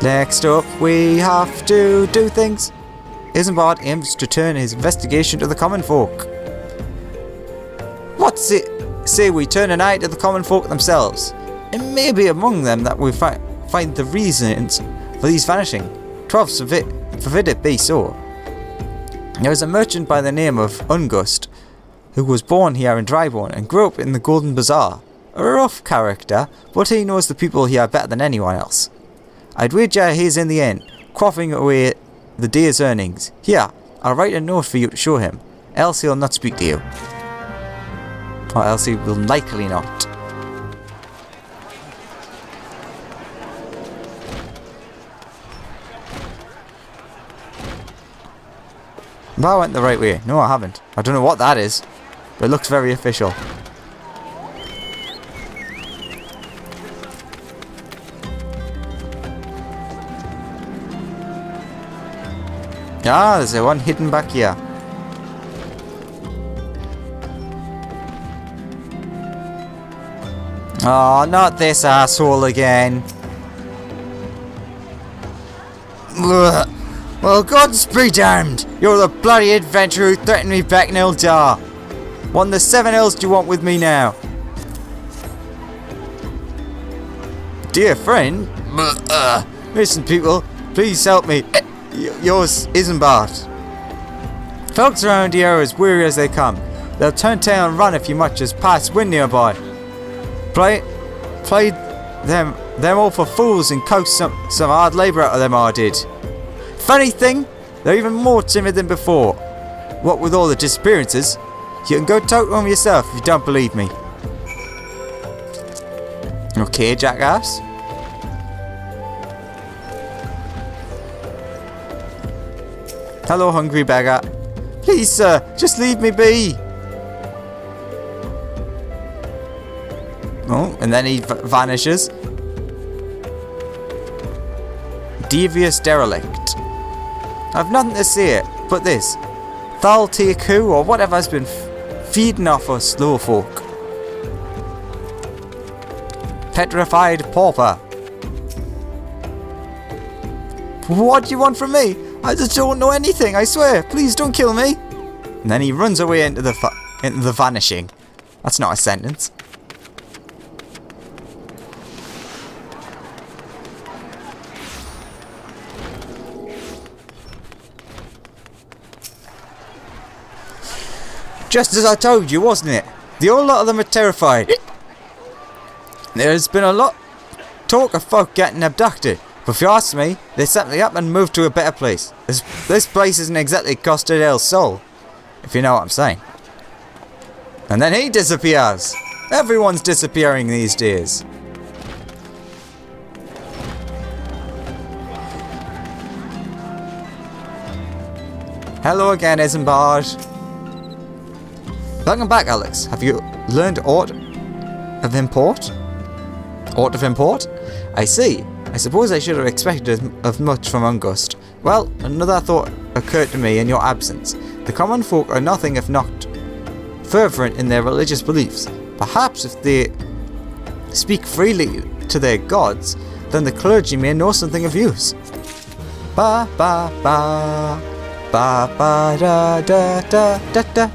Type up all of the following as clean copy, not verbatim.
Next up, we have to do things. Isambard aims to turn his investigation to the common folk. What's it? Say we turn an eye to the common folk themselves. It may be among them that we find the reasons for these vanishing. 12 forbid it be so. There is a merchant by the name of Ungust, who was born here in Dryborn and grew up in the Golden Bazaar. A rough character, but he knows the people here better than anyone else. I'd wager he's in the inn, quaffing away the day's earnings. Here, I'll write a note for you to show him, else he'll not speak to you. Or else he will likely not. But I went the right way. No, I haven't. I don't know what that is, but it looks very official. Ah, there's one hidden back here. Oh, not this asshole again. Ugh. Well, God's be damned! You're the bloody adventurer who threatened me back in Eldar. What in the 7 hells do you want with me now? Dear friend? Listen, people, please help me. Yours isn't bad. Folks around here are as weary as they come. They'll turn tail and run if you much as pass wind nearby. Play them all for fools and coax some hard labour out of them, I did. Funny thing, they're even more timid than before. What with all the disappearances, you can go talk to them yourself if you don't believe me. Okay, jackass. Hello, hungry beggar. Please, sir, just leave me be. Oh, and then he vanishes. Devious derelict. I've nothing to say but this. Thal Teaku or whatever has been feeding off us slow folk. Petrified pauper. What do you want from me? I just don't know anything, I swear. Please don't kill me. And then he runs away into the vanishing. That's not a sentence. Just as I told you, wasn't it? The whole lot of them are terrified. There's been a lot talk of folk getting abducted, but if you ask me, they simply up and moved to a better place. This place isn't exactly Costa del Sol, if you know what I'm saying. And then he disappears. Everyone's disappearing these days. Hello again, Isambard. Welcome back, Alex. Have you learned aught of import? Aught of import? I see. I suppose I should have expected as much from Ungust. Well, another thought occurred to me in your absence. The common folk are nothing if not fervent in their religious beliefs. Perhaps if they speak freely to their gods, then the clergy may know something of use. Ba ba ba ba ba da da da da da.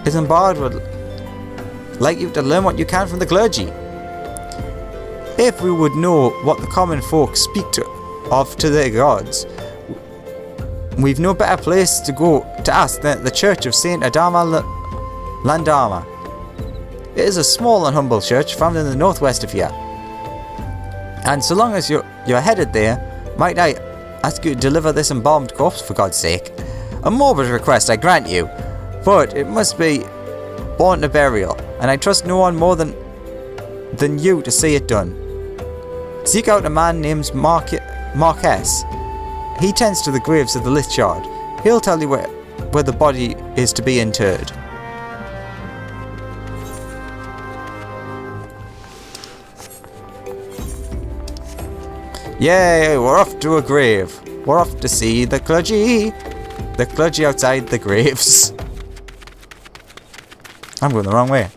Isambard would like you to learn what you can from the clergy. If we would know what the common folk speak of to their gods, we've no better place to go to ask than the Church of Saint Adama Landama. It is a small and humble church found in the northwest of here. And so long as you're headed there, might I ask you to deliver this embalmed corpse, for God's sake? A morbid request, I grant you, but it must be born to burial, and I trust no one more than you to see it done. Seek out a man named Marquess. He tends to the graves of the Lithchard. He'll tell you where the body is to be interred. Yay, we're off to a grave. We're off to see the clergy. The clergy outside the graves. I'm going the wrong way.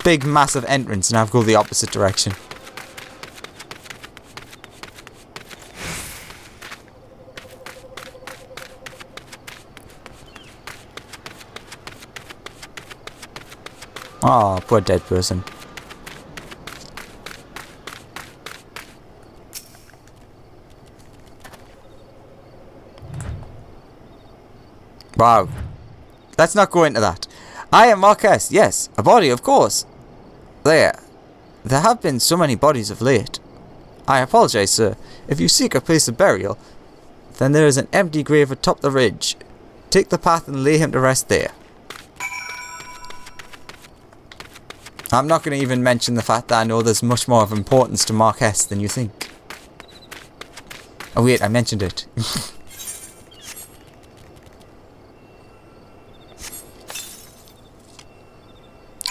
Big massive entrance and I've gone the opposite direction. Oh, poor dead person. Wow. Let's not go into that. I am Marquez. Yes, a body, of course. There have been so many bodies of late. I apologize, sir. If you seek a place of burial, then there is an empty grave atop the ridge. Take the path and lay him to rest there. I'm not going to even mention the fact that I know there's much more of importance to Marquez than you think. Oh wait, I mentioned it.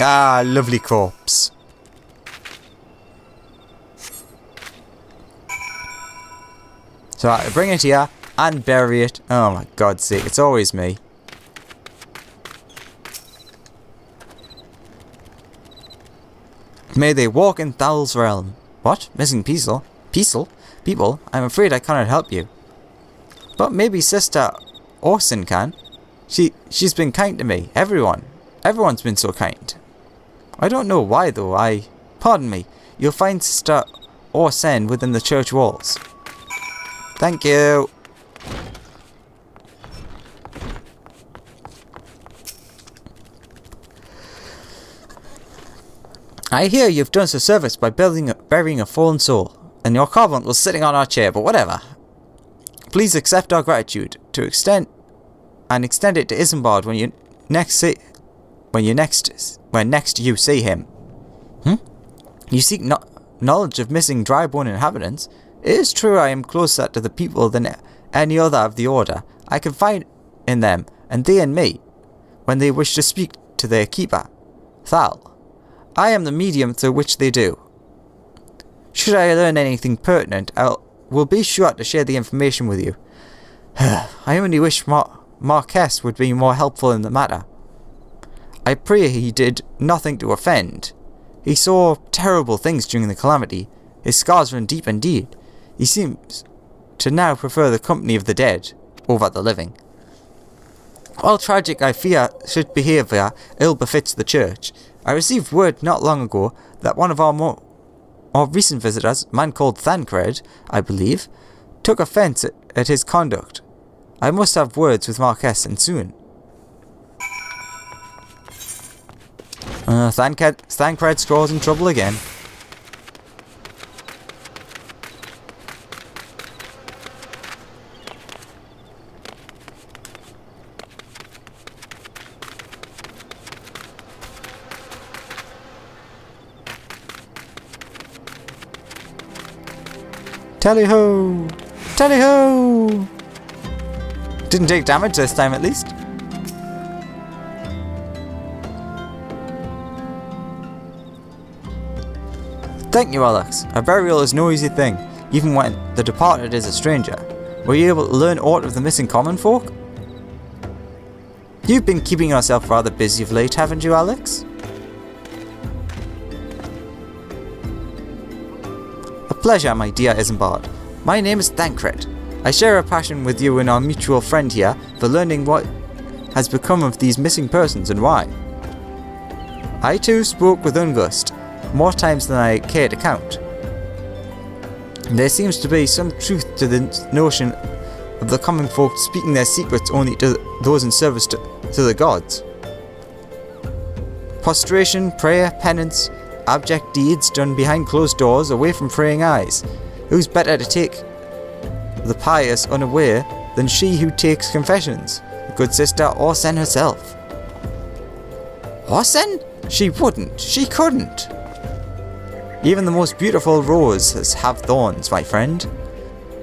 Ah, lovely corpse. So I bring it here and bury it. Oh my God's sake, it's always me. May they walk in Thal's realm. What? Missing people? People? I'm afraid I cannot help you. But maybe Sister Orson can. She's been kind to me. Everyone's been so kind. I don't know why though. Pardon me. You'll find Sister Orson within the church walls. Thank you. I hear you've done us a service by burying a fallen soul, and your covenant was sitting on our chair, but whatever. Please accept our gratitude to extend it to Isambard when next you see him. You seek knowledge of missing dry-bone inhabitants. It is true I am closer to the people than any other of the order. I confide in them, and they in me, when they wish to speak to their keeper, Thal. I am the medium through which they do. Should I learn anything pertinent, will be sure to share the information with you. I only wish Marquez would be more helpful in the matter. I pray he did nothing to offend. He saw terrible things during the calamity. His scars run deep indeed. He seems to now prefer the company of the dead over the living. While tragic, I fear such behaviour ill befits the church. I received word not long ago that one of our more recent visitors, a man called Thancred, I believe, took offence at his conduct. I must have words with Marquez and soon. Thancred's causing trouble again. Tally-ho! Tally-ho! Didn't take damage this time at least. Thank you, Alex. A burial is no easy thing, even when the departed is a stranger. Were you able to learn aught of the missing common folk? You've been keeping yourself rather busy of late, haven't you, Alex? A pleasure, my dear Isambard. My name is Thancred. I share a passion with you and our mutual friend here for learning what has become of these missing persons and why. I too spoke with Ungust, more times than I care to count. There seems to be some truth to the notion of the common folk speaking their secrets only to those in service to the gods. Prostration, prayer, penance, abject deeds done behind closed doors, away from praying eyes. Who's better to take the pious unaware than she who takes confessions, the good sister Orson herself? Orson? She wouldn't. She couldn't. Even the most beautiful roses have thorns, my friend,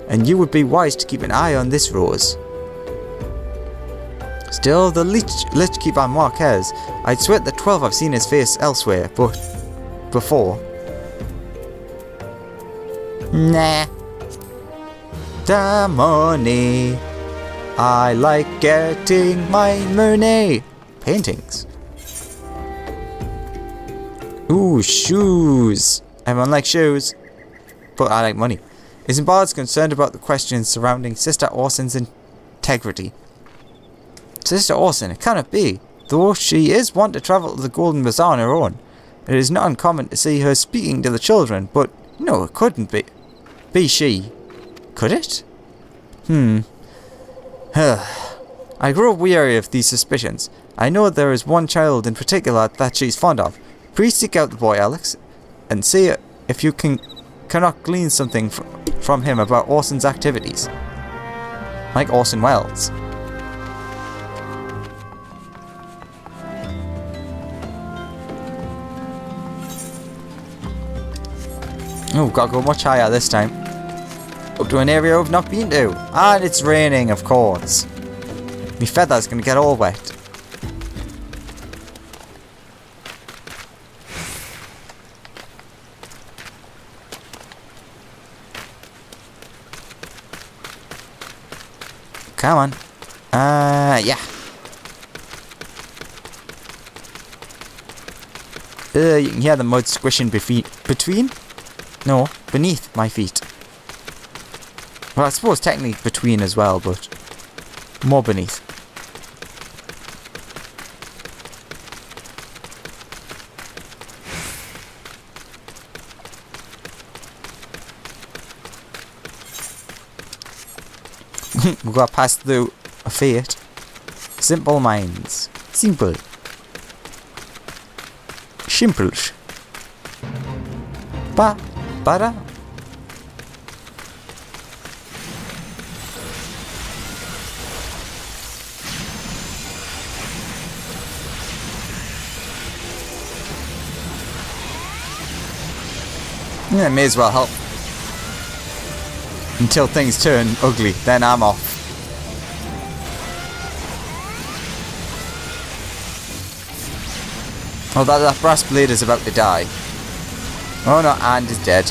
and you would be wise to keep an eye on this rose. Still, the lich keeper Marquez, I'd swear the 12 I've seen his face elsewhere, but before. Nah. The money. I like getting my money. Paintings. Ooh, shoes. Everyone likes shoes, but I like money. Isambard's concerned about the questions surrounding Sister Orson's integrity. Sister Orson, it cannot be. Though she is wont to travel to the Golden Bazaar on her own, it is not uncommon to see her speaking to the children, but no, it couldn't be she. Could it? I grow weary of these suspicions. I know there is one child in particular that she's fond of. Please seek out the boy, Alex, and see if you cannot glean something from him about Orson activities. Like Orson Welles. Oh, gotta go much higher this time. Up to an area I've not been to. And it's raining, of course. My feather's gonna get all wet. Come on. Yeah. You can hear the mud squishing between? No, beneath my feet. Well, I suppose technically between as well, but more beneath. We got past through a fate. Simple minds. Simple. Simple. Para. Yeah, may as well help. Until things turn ugly, then I'm off. Oh, that brass blade is about to die. Oh no, and is dead.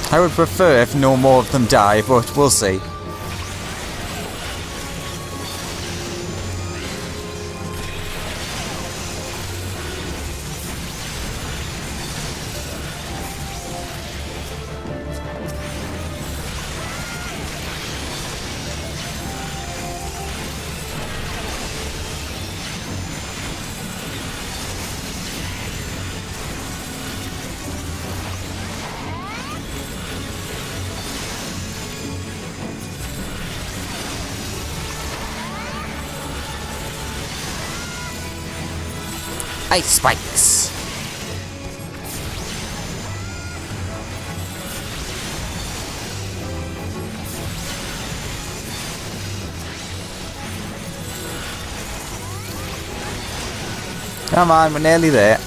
I would prefer if no more of them die, but we'll see. Ice spikes. Come on, we're nearly there.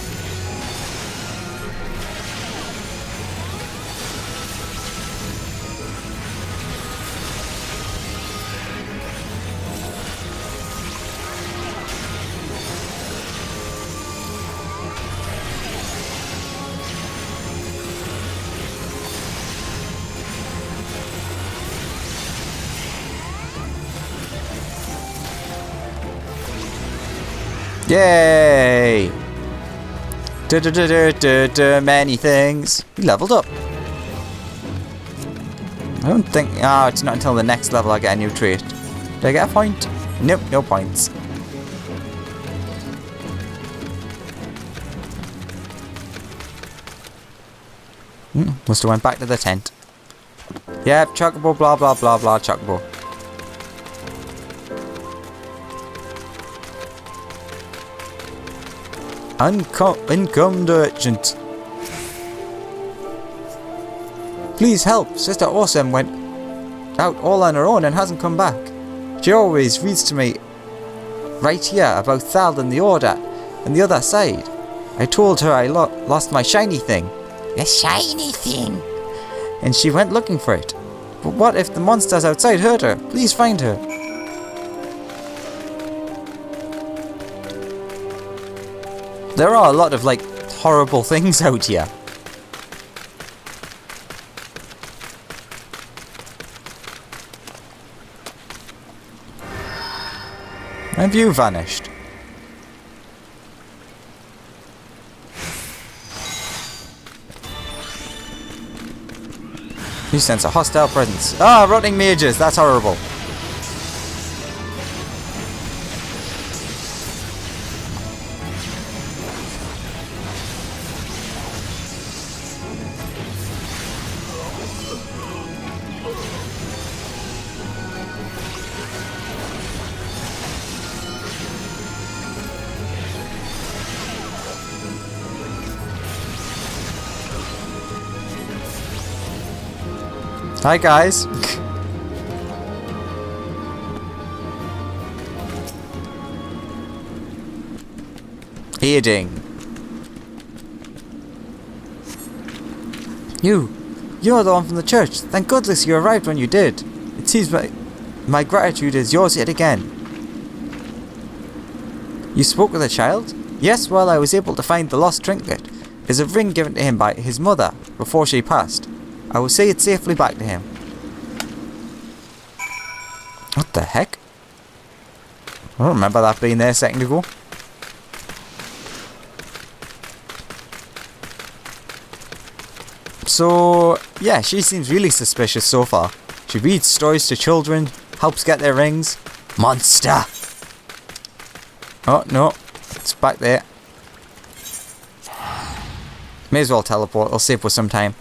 Yay! Many things. We leveled up. I don't think... Oh, it's not until the next level I get a new trait. Did I get a point? Nope, no points. Must have went back to the tent. Yep, chocobo, blah, blah, blah, blah, chocobo. Income urgent. Please help. Sister Awesome went out all on her own and hasn't come back. She always reads to me right here about Thald and the Order and the other side. I told her I lost my shiny thing. The shiny thing? and she went looking for it. But what if the monsters outside hurt her? Please find her. There are a lot of, like, horrible things out here. Have you vanished? You sense a hostile presence. Ah, rotting mages, that's horrible. Hi guys. Aiding. You're the one from the church. Thank goodness you arrived when you did. It seems my gratitude is yours yet again. You spoke with a child? Yes, well I was able to find the lost trinket. It's a ring given to him by his mother before she passed. I will say it safely back to him. What the heck? I don't remember that being there a second ago. So, yeah, she seems really suspicious so far. She reads stories to children, helps get their rings. Monster! Oh, no. It's back there. May as well teleport. I'll save us some time.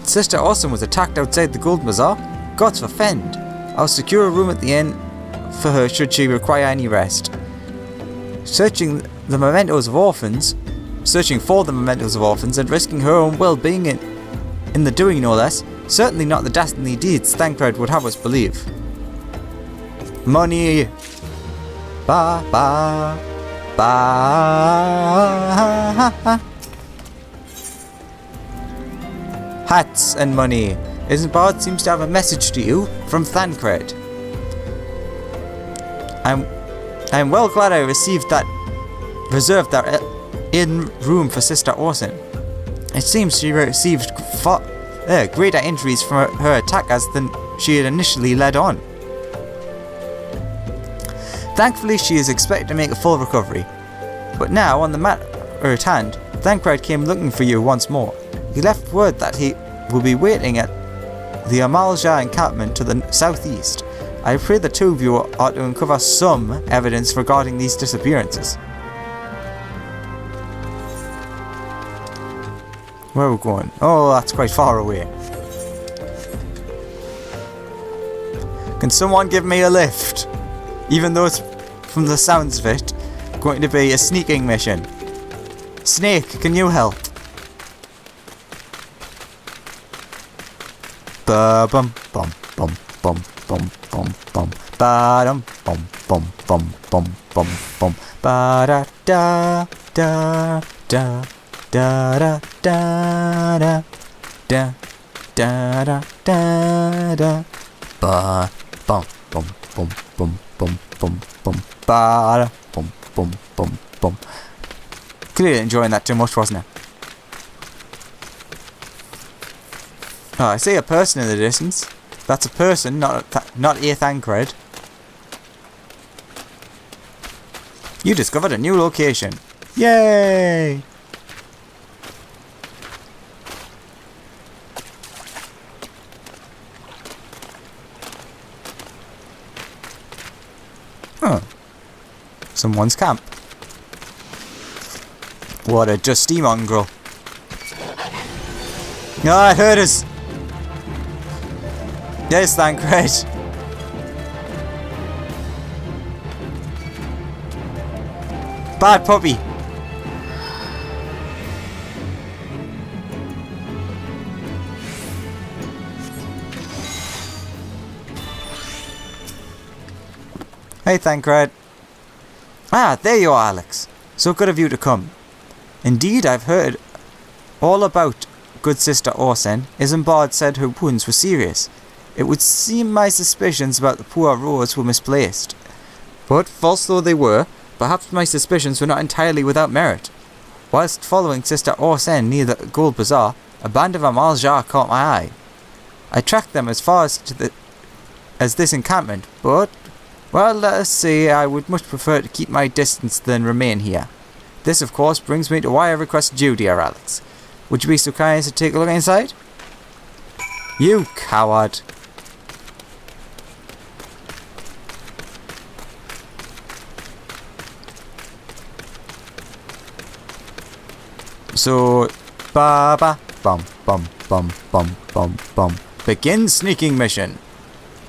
Sister Awesome was attacked outside the Gold Bazaar. Gods forfend. I'll secure a room at the inn for her should she require any rest. Searching for the mementos of orphans and risking her own well-being in the doing no less. Certainly not the dastardly deeds Thancred would have us believe. Money. Ba ba ba. Hats and money. Isambard seems to have a message to you from Thancred. I'm well glad I reserved that in room for Sister Orson. It seems she received greater injuries from her attackers than she had initially led on. Thankfully, she is expected to make a full recovery. But now, on the matter at hand, Thancred came looking for you once more. He left word that he will be waiting at the Amalja encampment to the southeast. I pray the two of you are to uncover some evidence regarding these disappearances. Where are we going? Oh, that's quite far away. Can someone give me a lift? Even though it's, from the sounds of it, going to be a sneaking mission. Snake, can you help? Ba bum bum bum bum bum bum bum ba dum bum bum bum bum bum bum ba da da da da da da da da da da da da da ba bum bum bum bum bum bum bum ba da bum bum bum bum. Clearly enjoying that too much, wasn't it? Oh, I see a person in the distance. That's a person, not a Thancred. You discovered a new location. Yay! Huh. Someone's camp. What a dusty mongrel. No, it hurt us. Yes, Thancred. Bad puppy. Hey, Thancred. Ah, there you are, Alex. So good of you to come. Indeed, I've heard all about good Sister Orsen. Isambard said her wounds were serious. It would seem my suspicions about the poor Rose were misplaced. But, false though they were, perhaps my suspicions were not entirely without merit. Whilst following Sister Orsen near the Gold Bazaar, a band of Amaljar caught my eye. I tracked them as far as this encampment, but, well, let us say I would much prefer to keep my distance than remain here. This, of course, brings me to why I requested you, dear Alex. Would you be so kind as to take a look inside? You coward. So, ba ba bum bum bum bum bum bum. Begin sneaking mission.